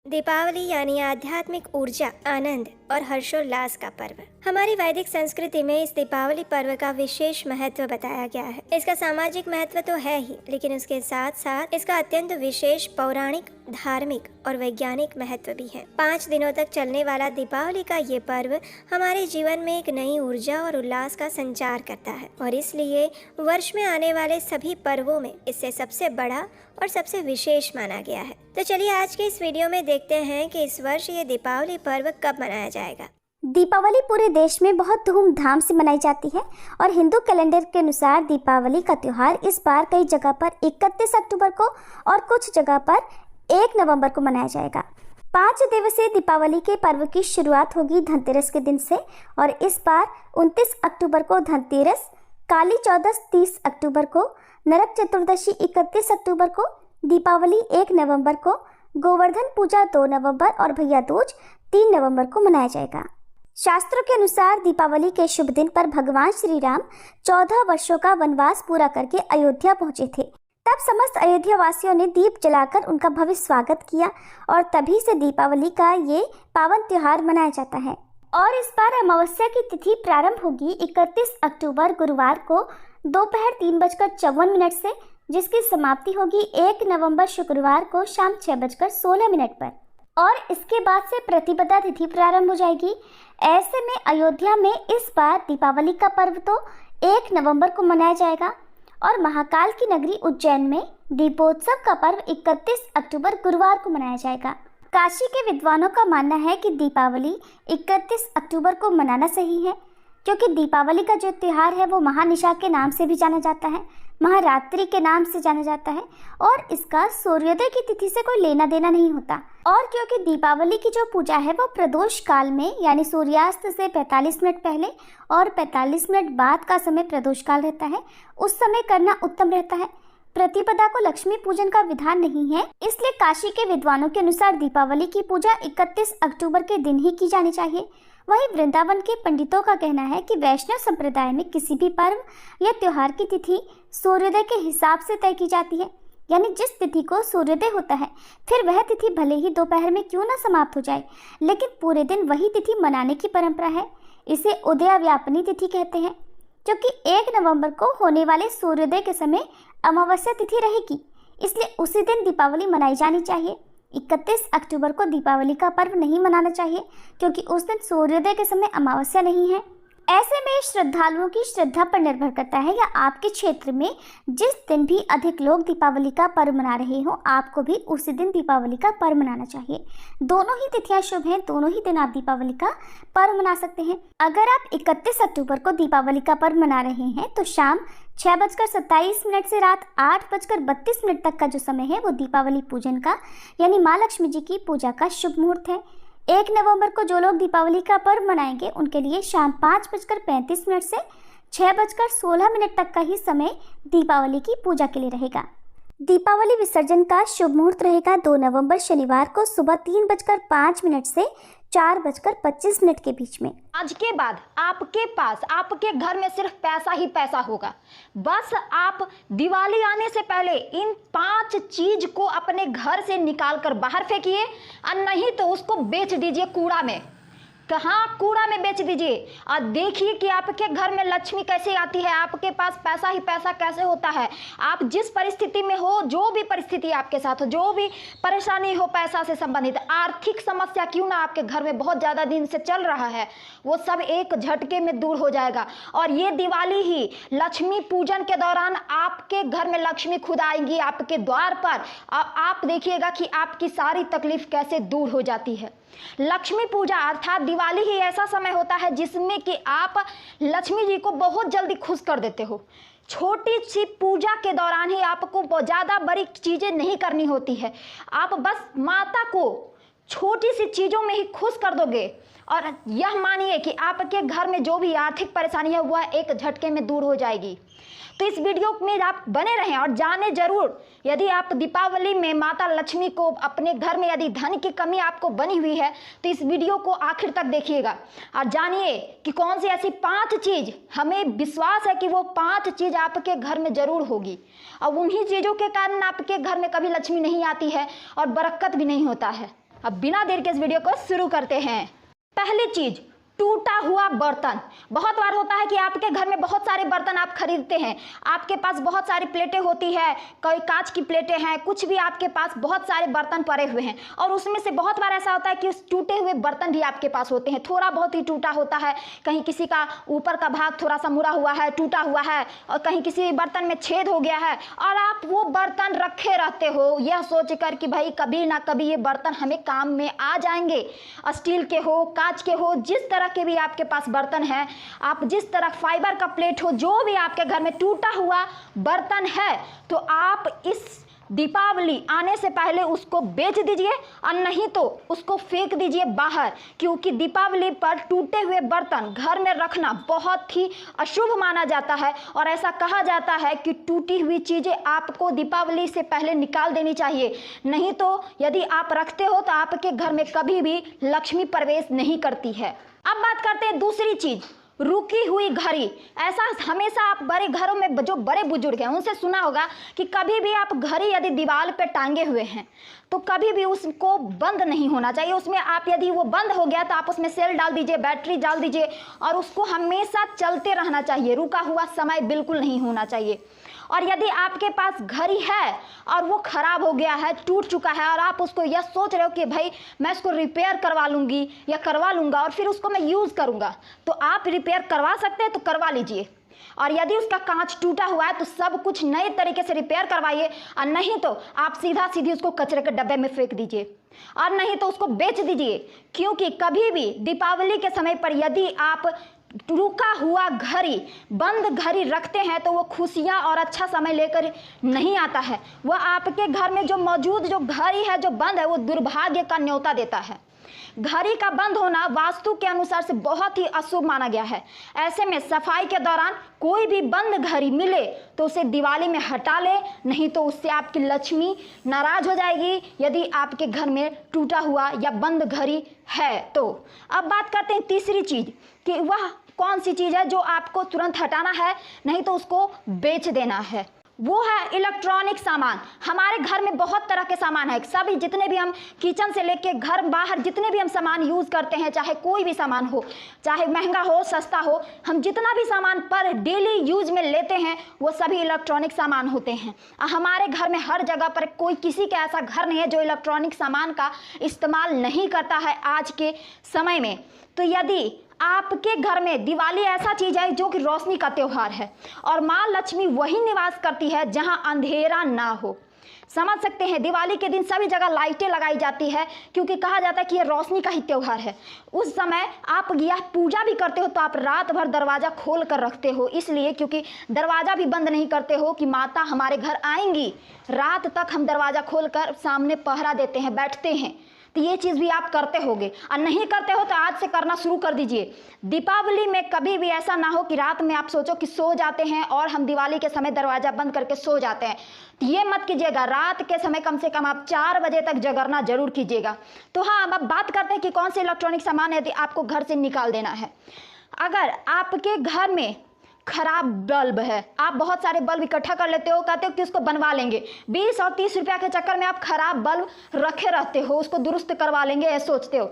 दीपावली यानी आध्यात्मिक ऊर्जा, आनंद और हर्षोल्लास का पर्व। हमारी वैदिक संस्कृति में इस दीपावली पर्व का विशेष महत्व बताया गया है। इसका सामाजिक महत्व तो है ही, लेकिन उसके साथ साथ इसका अत्यंत विशेष पौराणिक, धार्मिक और वैज्ञानिक महत्व भी है। 5 दिनों तक चलने वाला दीपावली का ये पर्व हमारे जीवन में एक नई ऊर्जा और उल्लास का संचार करता है और इसलिए वर्ष में आने वाले सभी पर्वों में इससे सबसे बड़ा और सबसे विशेष माना गया है। तो चलिए आज के इस वीडियो में देखते हैं कि इस वर्ष ये दीपावली पर्व कब मनाया जाएगा। दीपावली पूरे देश में बहुत धूमधाम से मनाई जाती है और हिंदू कैलेंडर के अनुसार दीपावली का त्योहार इस बार कई जगह पर 31 अक्टूबर को और कुछ जगह पर 1 नवंबर को मनाया जाएगा। 5 दिवसीय दीपावली के पर्व की शुरुआत होगी धनतेरस के दिन से और इस बार 29 अक्टूबर को धनतेरस, काली चौदस 30 अक्टूबर को, नरक चतुर्दशी 31 अक्टूबर को, दीपावली 1 नवंबर को, गोवर्धन पूजा 2 नवंबर और भैया दूज 3 नवंबर को मनाया जाएगा। शास्त्रों के अनुसार दीपावली के शुभ दिन पर भगवान श्री राम 14 वर्षों का वनवास पूरा करके अयोध्या पहुंचे थे। तब समस्त अयोध्या वासियों ने दीप जलाकर उनका भव्य स्वागत किया और तभी से दीपावली का ये पावन त्योहार मनाया जाता है। और इस बार अमावस्या की तिथि प्रारंभ होगी 31 अक्टूबर गुरुवार को दोपहर 3:54 से, जिसकी समाप्ति होगी 1 नवंबर शुक्रवार को शाम 6:16 पर और इसके बाद से प्रतिपदा तिथि प्रारंभ हो जाएगी। ऐसे में अयोध्या में इस बार दीपावली का पर्व तो 1 नवंबर को मनाया जाएगा और महाकाल की नगरी उज्जैन में दीपोत्सव का पर्व 31 अक्टूबर गुरुवार को मनाया जाएगा। काशी के विद्वानों का मानना है कि दीपावली 31 अक्टूबर को मनाना सही है, क्योंकि दीपावली का जो त्योहार है वो महानिशा के नाम से भी जाना जाता है, महारात्रि के नाम से जाना जाता है और इसका सूर्योदय की तिथि से कोई लेना देना नहीं होता। और क्योंकि दीपावली की जो पूजा है वो प्रदोष काल में यानी सूर्यास्त से 45 मिनट पहले और 45 मिनट बाद का समय प्रदोष काल रहता है, उस समय करना उत्तम रहता है। प्रतिपदा को लक्ष्मी पूजन का विधान नहीं है, इसलिए काशी के विद्वानों के अनुसार दीपावली की पूजा 31 अक्टूबर के दिन ही की जानी चाहिए। वहीं वृंदावन के पंडितों का कहना है कि वैष्णव संप्रदाय में किसी भी पर्व या त्योहार की तिथि सूर्योदय के हिसाब से तय की जाती है, यानी जिस तिथि को सूर्योदय होता है फिर वह तिथि भले ही दोपहर में क्यों ना समाप्त हो जाए, लेकिन पूरे दिन वही तिथि मनाने की परंपरा है। इसे उदयाव्यापनी तिथि कहते हैं, क्योंकि 1 नवंबर को होने वाले सूर्योदय के समय अमावस्या तिथि रहेगी, इसलिए उसी दिन दीपावली मनाई जानी चाहिए। 31 अक्टूबर को दीपावली का पर्व नहीं मनाना चाहिए, क्योंकि उस दिन सूर्योदय के समय अमावस्या नहीं है। ऐसे में श्रद्धालुओं की श्रद्धा पर निर्भर करता है या आपके क्षेत्र में जिस दिन भी अधिक लोग दीपावली का पर्व मना रहे हो, आपको भी उसी दिन दीपावली का पर्व मनाना चाहिए। दोनों ही तिथियां शुभ हैं, दोनों ही दिन आप दीपावली का पर्व मना सकते हैं। अगर आप 31 अक्टूबर को दीपावली का पर्व मना रहे हैं तो शाम 6:27 से रात 8:32 तक का जो समय है वो दीपावली पूजन का यानी माँ लक्ष्मी जी की पूजा का शुभ मुहूर्त है। 1 नवंबर को जो लोग दीपावली का पर्व मनाएंगे उनके लिए शाम 5:35 से 6:16 तक का ही समय दीपावली की पूजा के लिए रहेगा। दीपावली विसर्जन का शुभ मुहूर्त रहेगा 2 नवंबर शनिवार को सुबह 3:05 से 4:25 के बीच में। आज के बाद आपके पास आपके घर में सिर्फ पैसा ही पैसा होगा। बस आप दिवाली आने से पहले इन 5 चीज को अपने घर से निकाल कर बाहर फेंकिए और नहीं तो उसको बेच दीजिए कूड़ा में। कहाँ कूड़ा में बेच दीजिए और देखिए कि आपके घर में लक्ष्मी कैसे आती है, आपके पास पैसा ही पैसा कैसे होता है। आप जिस परिस्थिति में हो, जो भी परिस्थिति आपके साथ हो, जो भी परेशानी हो पैसा से संबंधित, आर्थिक समस्या क्यों ना आपके घर में बहुत ज़्यादा दिन से चल रहा है, वो सब एक झटके में दूर हो जाएगा। और ये दिवाली ही लक्ष्मी पूजन के दौरान आपके घर में लक्ष्मी खुद आएंगी आपके द्वार पर। आप देखिएगा कि आपकी सारी तकलीफ कैसे दूर हो जाती है। लक्ष्मी पूजा अर्थात दिवाली ही ऐसा समय होता है जिसमें कि आप लक्ष्मी जी को बहुत जल्दी खुश कर देते हो। छोटी सी पूजा के दौरान ही आपको ज़्यादा बड़ी चीज़ें नहीं करनी होती है, आप बस माता को छोटी सी चीज़ों में ही खुश कर दोगे और यह मानिए कि आपके घर में जो भी आर्थिक परेशानी है वह एक झटके में दूर हो जाएगी। तो इस वीडियो में आप बने रहें और जाने जरूर, यदि आप दीपावली में माता लक्ष्मी को अपने घर में यदि धन की कमी आपको बनी हुई है तो इस वीडियो को आखिर तक देखिएगा और जानिए कि कौन सी ऐसी 5 चीज़, हमें विश्वास है कि वो 5 चीज़ आपके घर में जरूर होगी और उन्हीं चीज़ों के कारण आपके घर में कभी लक्ष्मी नहीं आती है और बरकत भी नहीं होता है। अब बिना देर के इस वीडियो को शुरू करते हैं। पहली चीज, टूटा हुआ बर्तन। बहुत बार होता है कि आपके घर में बहुत सारे बर्तन आप खरीदते हैं, आपके पास बहुत सारी प्लेटें होती है, कोई कांच की प्लेटें हैं, कुछ भी आपके पास बहुत सारे बर्तन पड़े हुए हैं और उसमें से बहुत बार ऐसा होता है कि उस टूटे हुए बर्तन भी आपके पास होते हैं। थोड़ा बहुत ही टूटा होता है, कहीं किसी का ऊपर का भाग थोड़ा सा मुड़ा हुआ है, टूटा हुआ है, और कहीं किसी बर्तन में छेद हो गया है और आप वो बर्तन रखे रहते हो यह सोच कर कि भाई कभी ना कभी ये बर्तन हमें काम में आ जाएंगे। स्टील के हो, कांच के हो, जिस तरह के भी आपके पास बर्तन है, आप जिस तरह फाइबर का प्लेट हो, जो भी आपके घर में टूटा हुआ बर्तन है, तो आप इस दीपावली आने से पहले उसको बेच दीजिए और नहीं तो उसको फेंक दीजिए बाहर, क्योंकि दीपावली पर टूटे हुए बर्तन घर में रखना बहुत ही अशुभ माना जाता है और ऐसा कहा जाता है कि टूटी हुई चीज़ें आपको दीपावली से पहले निकाल देनी चाहिए, नहीं तो यदि आप रखते हो तो आपके घर में कभी भी लक्ष्मी प्रवेश नहीं करती है। अब बात करते हैं दूसरी चीज, रुकी हुई घड़ी। ऐसा हमेशा आप बड़े घरों में जो बड़े बुजुर्ग हैं उनसे सुना होगा कि कभी भी आप घड़ी यदि दीवार पे टांगे हुए हैं तो कभी भी उसको बंद नहीं होना चाहिए। उसमें आप यदि वो बंद हो गया तो आप उसमें सेल डाल दीजिए, बैटरी डाल दीजिए और उसको हमेशा चलते रहना चाहिए, रुका हुआ समय बिल्कुल नहीं होना चाहिए। और यदि आपके पास घड़ी है और वो खराब हो गया है, टूट चुका है और आप उसको यह सोच रहे हो कि भाई मैं इसको रिपेयर करवा लूँगी या करवा लूँगा और फिर उसको मैं यूज़ करूँगा, तो आप रिपेयर करवा सकते हैं तो करवा लीजिए। और यदि उसका कांच टूटा हुआ है तो सब कुछ नए तरीके से रिपेयर करवाइए और नहीं तो आप सीधा सीधी उसको कचरे के डब्बे में फेंक दीजिए और नहीं तो उसको बेच दीजिए। क्योंकि कभी भी दीपावली के समय पर यदि आप रुका हुआ घड़ी, बंद घड़ी रखते हैं तो वो खुशियां और अच्छा समय लेकर नहीं आता है। वह आपके घर में जो मौजूद जो घड़ी है जो बंद है वो दुर्भाग्य का न्योता देता है। घड़ी का बंद होना वास्तु के अनुसार से बहुत ही अशुभ माना गया है। ऐसे में सफाई के दौरान कोई भी बंद घड़ी मिले तो उसे दिवाली में हटा ले, नहीं तो उससे आपकी लक्ष्मी नाराज हो जाएगी यदि आपके घर में टूटा हुआ या बंद घड़ी है तो। अब बात करते हैं तीसरी चीज कि वह कौन सी चीज है जो आपको तुरंत हटाना है, नहीं तो उसको बेच देना है। वो है इलेक्ट्रॉनिक सामान। हमारे घर में बहुत तरह के सामान है, सभी जितने भी हम किचन से लेके घर बाहर जितने भी हम सामान यूज़ करते हैं, चाहे कोई भी सामान हो, चाहे महंगा हो सस्ता हो, हम जितना भी सामान पर डेली यूज में लेते हैं वो सभी इलेक्ट्रॉनिक सामान होते हैं। हमारे घर में हर जगह पर कोई किसी का ऐसा घर नहीं है जो इलेक्ट्रॉनिक सामान का इस्तेमाल नहीं करता है आज के समय में। तो यदि आपके घर में दिवाली ऐसा चीज है जो कि रोशनी का त्योहार है और माँ लक्ष्मी वही निवास करती है जहां अंधेरा ना हो। समझ सकते हैं, दिवाली के दिन सभी जगह लाइटें लगाई जाती है क्योंकि कहा जाता है कि यह रोशनी का ही त्योहार है। उस समय आप यह पूजा भी करते हो तो आप रात भर दरवाज़ा खोल कर रखते हो, इसलिए क्योंकि दरवाज़ा भी बंद नहीं करते हो कि माता हमारे घर आएंगी। रात तक हम दरवाज़ा खोल कर सामने पहरा देते हैं, बैठते हैं। तो ये चीज़ भी आप करते होगे और नहीं करते हो तो आज से करना शुरू कर दीजिए। दीपावली में कभी भी ऐसा ना हो कि रात में आप सोचो कि सो जाते हैं और हम दिवाली के समय दरवाज़ा बंद करके सो जाते हैं, तो ये मत कीजिएगा। रात के समय कम से कम आप 4 बजे तक जागरना जरूर कीजिएगा। तो हाँ, अब बात करते हैं कि कौन से इलेक्ट्रॉनिक सामान यदि आपको घर से निकाल देना है। अगर आपके घर में खराब बल्ब है, आप बहुत सारे बल्ब इकट्ठा कर लेते हो, कहते हो कि उसको बनवा लेंगे, 20 और 30 रुपया के चक्कर में आप खराब बल्ब रखे रहते हो, उसको दुरुस्त करवा लेंगे ये सोचते हो।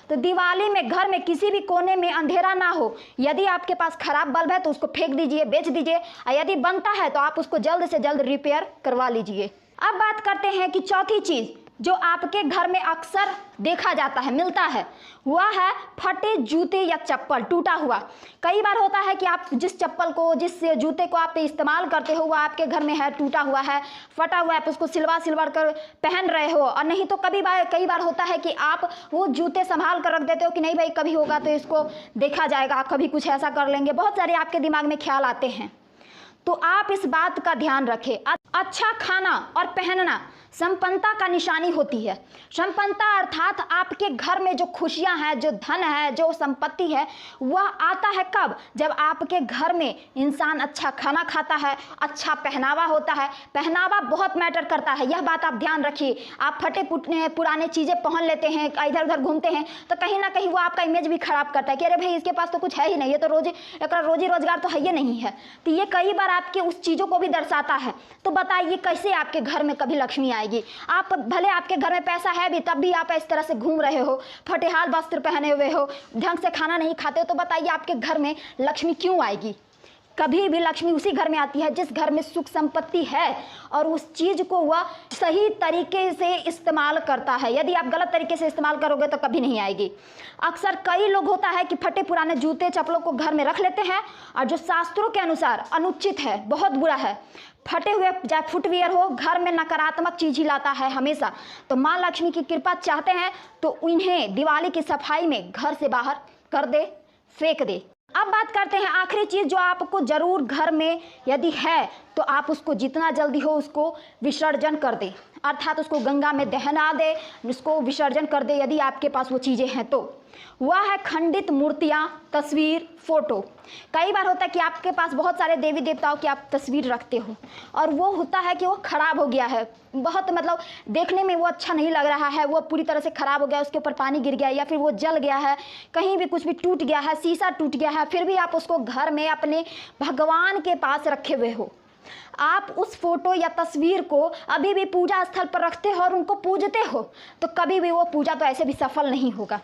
तो दिवाली में घर में किसी भी कोने में अंधेरा ना हो, यदि आपके पास खराब बल्ब है तो उसको फेंक दीजिए, बेच दीजिए, और यदि बनता है तो आप उसको जल्द से जल्द रिपेयर करवा लीजिए। अब बात करते हैं कि चौथी चीज जो आपके घर में अक्सर देखा जाता है, मिलता है, वह है फटे जूते या चप्पल टूटा हुआ। कई बार होता है कि आप जिस चप्पल को, जिस जूते को आप इस्तेमाल करते हो, वह आपके घर में है, टूटा हुआ है, फटा हुआ है, आप उसको सिलवा कर पहन रहे हो, और नहीं तो कई बार होता है कि आप वो जूते संभाल कर रख देते हो कि नहीं भाई कभी होगा तो इसको देखा जाएगा, कभी कुछ ऐसा कर लेंगे। बहुत सारे आपके दिमाग में ख्याल आते हैं, तो आप इस बात का ध्यान रखें। अच्छा खाना और पहनना संपन्नता का निशानी होती है। संपन्नता अर्थात आपके घर में जो खुशियां हैं, जो धन है, जो संपत्ति है, वह आता है कब? जब आपके घर में इंसान अच्छा खाना खाता है, अच्छा पहनावा होता है। पहनावा बहुत मैटर करता है, यह बात आप ध्यान रखिए। आप फटे पुराने चीज़ें पहन लेते हैं, इधर उधर घूमते हैं, तो कहीं ना कहीं वो आपका इमेज भी खराब करता है कि अरे भाई इसके पास तो कुछ है ही नहीं, ये तो रोजी रोजगार तो है ही नहीं है। तो ये कई बार आपके उस चीज़ों को भी दर्शाता है। तो बताइए कैसे आपके घर में कभी लक्ष्मी आएगी। आप भले आपके घर में पैसा है भी, तब भी आप इस तरह से घूम रहे हो, फटेहाल वस्त्र पहने हुए हो, ढंग से खाना नहीं खाते हो, तो बताइए आपके घर में लक्ष्मी क्यों आएगी? कभी भी लक्ष्मी उसी घर में आती है जिस घर में सुख संपत्ति है और उस चीज़ को वह सही तरीके से इस्तेमाल करता है। यदि आप गलत तरीके से इस्तेमाल करोगे तो कभी नहीं आएगी। अक्सर कई लोग होता है कि फटे पुराने जूते चप्पलों को घर में रख लेते हैं, और जो शास्त्रों के अनुसार अनुचित है, बहुत बुरा है। फटे हुए चाहे फुटवियर हो, घर में नकारात्मक चीज ही लाता है हमेशा। तो माँ लक्ष्मी की कृपा चाहते हैं तो इन्हें दिवाली की सफाई में घर से बाहर कर दे, फेंक दे। अब बात करते हैं आखिरी चीज जो आपको जरूर घर में यदि है तो आप उसको जितना जल्दी हो उसको विसर्जन कर दे, अर्थात उसको गंगा में दहना दे, उसको विसर्जन कर दे यदि आपके पास वो चीज़ें हैं तो। वह है खंडित मूर्तियाँ, तस्वीर, फोटो। कई बार होता है कि आपके पास बहुत सारे देवी देवताओं की आप तस्वीर रखते हो और वो होता है कि वो खराब हो गया है, बहुत मतलब देखने में वो अच्छा नहीं लग रहा है, वो पूरी तरह से खराब हो गया, उसके ऊपर पानी गिर गया या फिर वो जल गया है, कहीं भी कुछ भी टूट गया है, शीशा टूट गया है, फिर भी आप उसको घर में अपने भगवान के पास रखे हुए हो। आप उस फोटो या तस्वीर को अभी भी पूजा स्थल पर रखते हो और उनको पूजते हो, तो कभी भी वो पूजा तो ऐसे भी सफल नहीं होगा।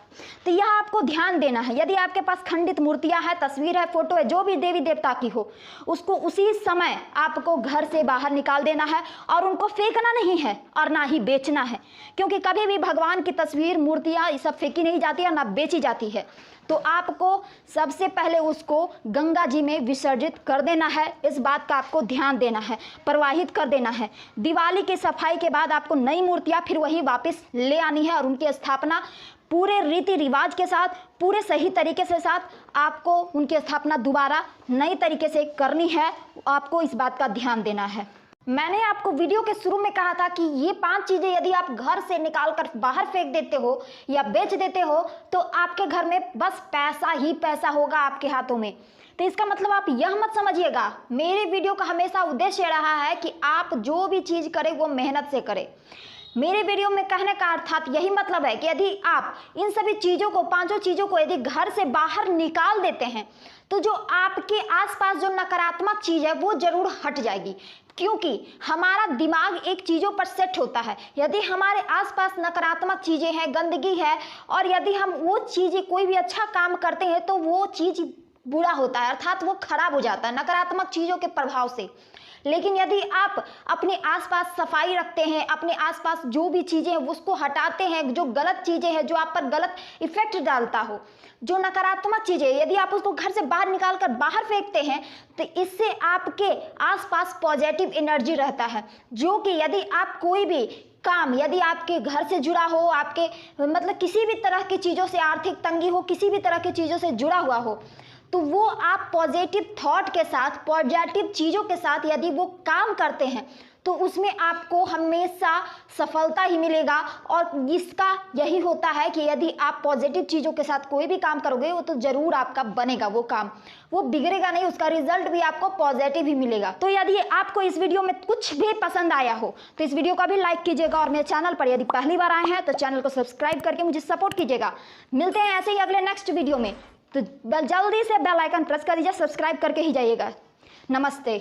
तो यह आपको ध्यान देना है। यदि आपके पास खंडित मूर्तियां हैं, तस्वीर है, फोटो है, जो भी देवी देवता की हो, उसको उसी समय आपको घर से बाहर निकाल देना है और उनको फेंकना नहीं है और ना ही बेचना है, क्योंकि कभी भी भगवान की तस्वीर, मूर्तियां ये सब फेंकी नहीं जाती है, ना बेची जाती है। तो आपको सबसे पहले उसको गंगा जी में विसर्जित कर देना है, इस बात का आपको ध्यान देना है, प्रवाहित कर देना है। दिवाली की सफाई के बाद आपको नई मूर्तियां फिर वही वापस ले आनी है और उनकी स्थापना पूरे रीति रिवाज के साथ, पूरे सही तरीके से साथ आपको उनकी स्थापना दोबारा नई तरीके से करनी है। आपको इस बात का ध्यान देना है। मैंने आपको वीडियो के शुरू में कहा था कि ये 5 चीज़ें यदि आप घर से निकाल कर बाहर फेंक देते हो या बेच देते हो तो आपके घर में बस पैसा ही पैसा होगा आपके हाथों में। तो इसका मतलब आप यह मत समझिएगा, मेरे वीडियो का हमेशा उद्देश्य रहा है कि आप जो भी चीज़ करें वो मेहनत से करें। मेरे वीडियो में कहने का अर्थात यही मतलब है कि यदि आप इन सभी चीज़ों को, 5 चीज़ों को यदि घर से बाहर निकाल देते हैं तो जो आपके आसपास जो नकारात्मक चीज़ है वो जरूर हट जाएगी, क्योंकि हमारा दिमाग एक चीज़ों पर सेट होता है। यदि हमारे आसपास नकारात्मक चीज़ें हैं, गंदगी है, और यदि हम वो चीज़ें कोई भी अच्छा काम करते हैं तो वो चीज़ बुरा होता है, अर्थात वो खराब हो जाता है नकारात्मक चीज़ों के प्रभाव से। लेकिन यदि आप अपने आसपास सफाई रखते हैं, अपने आसपास जो भी चीज़ें हैं उसको हटाते हैं, जो गलत चीज़ें हैं, जो आप पर गलत इफेक्ट डालता हो, जो नकारात्मक चीज़ें, यदि आप उसको घर से बाहर निकाल कर बाहर फेंकते हैं तो इससे आपके आसपास पॉजिटिव एनर्जी रहता है, जो कि यदि आप कोई भी काम, यदि आपके घर से जुड़ा हो, आपके मतलब किसी भी तरह की चीज़ों से आर्थिक तंगी हो, किसी भी तरह की चीज़ों से जुड़ा हुआ हो, तो वो आप पॉजिटिव थॉट के साथ, पॉजिटिव चीज़ों के साथ यदि वो काम करते हैं तो उसमें आपको हमेशा सफलता ही मिलेगा। और इसका यही होता है कि यदि आप पॉजिटिव चीज़ों के साथ कोई भी काम करोगे वो तो ज़रूर आपका बनेगा, वो काम वो बिगड़ेगा नहीं, उसका रिजल्ट भी आपको पॉजिटिव ही मिलेगा। तो यदि आपको इस वीडियो में कुछ भी पसंद आया हो तो इस वीडियो का भी लाइक कीजिएगा और मेरे चैनल पर यदि पहली बार आए हैं तो चैनल को सब्सक्राइब करके मुझे सपोर्ट कीजिएगा। मिलते हैं ऐसे ही अगले नेक्स्ट वीडियो में, तो जल्दी से बेल आइकन प्रेस कर दीजिए, सब्सक्राइब करके ही जाइएगा। नमस्ते।